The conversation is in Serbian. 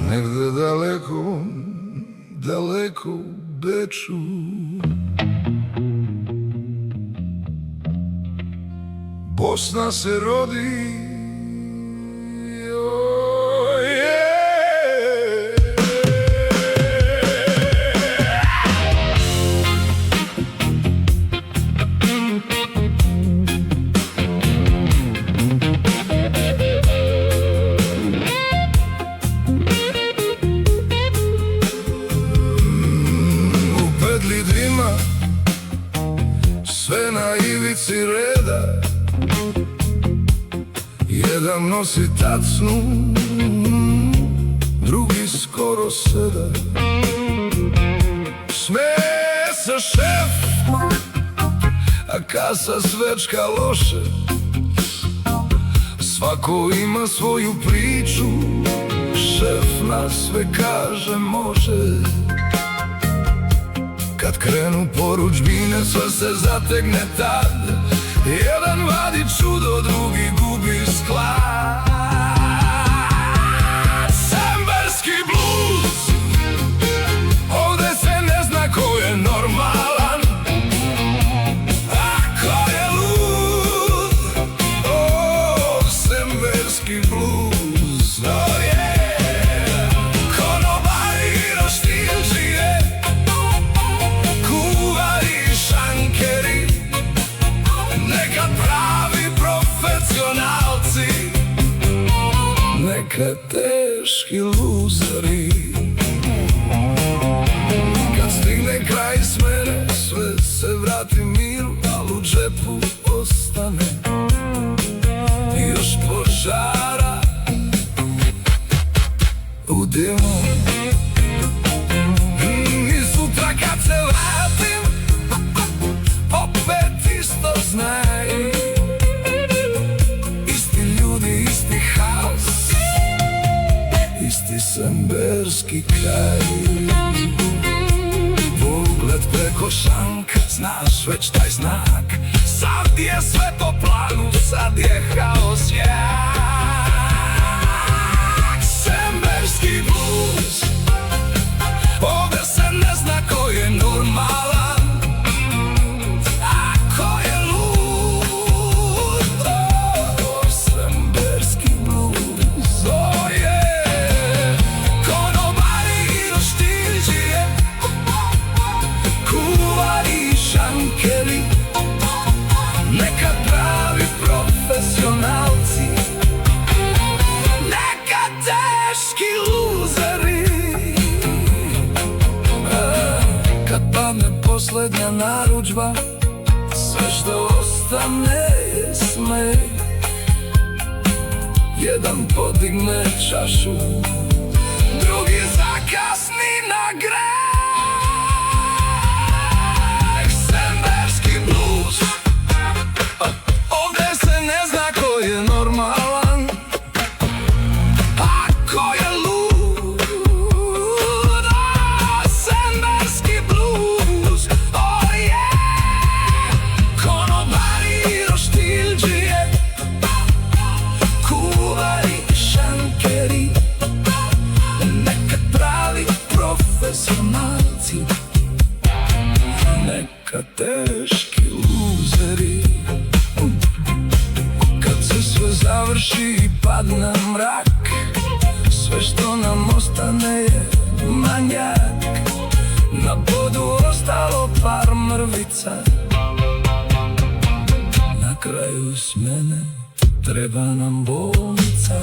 Негде далеко, далеко Бечу, Босна се роди. Sve na ivici reda, jedan nosi tacnu, drugi skoro seda. Smeje se šef, a kasa svečka loše. Svako ima svoju priču, šef na sve kaže može. Kad krenu poručbine, sve se zategne tad. Jedan vadi čudo, drugi gubi sklad. Semberski bluz, ovde se ne zna ko je normalan, a ko je lud. O, semberski bluz, oh yeah. Konobari i roštilđije, kuvari, šankeri, nekad pravi profesionalci, nekad teški luzeri. Kad stigne kraj smene, sve se vrati miru, al u džepu ostane još požara u dimu. I sutra kad se vratim, opet isto znaj. Isti ljudi, isti haos, isti semberski kraj. Pogled preko šanka, znaš već taj znak. Sad je sve po planu, sad je haos jak. Semberski bluz, ovde se ne zna ko je normalan, a ko je lud. Oh, semberski bluz, oh yeah. Konobari i roštilđije, kuvari i šankeri, nekad pravi profesionalci, nekad teški luzeri. Kad padne poslednja narudžba, sve što ostane je smeh. Jedan podigne čašu, drugi zakasni na greh. Semberski bluz, ovde se ne zna ko je normalan, a ko je lud. Semberski bluz, oh yeah. Konobari i roštilđije, kuvari i šankeri, nekad pravi profesionalci, nekad teški luzeri. Kad se sve završi i padne mrak, sve što nam ostane je manjak. Na podu ostalo par mrvica, na kraju smene treba nam bolnica.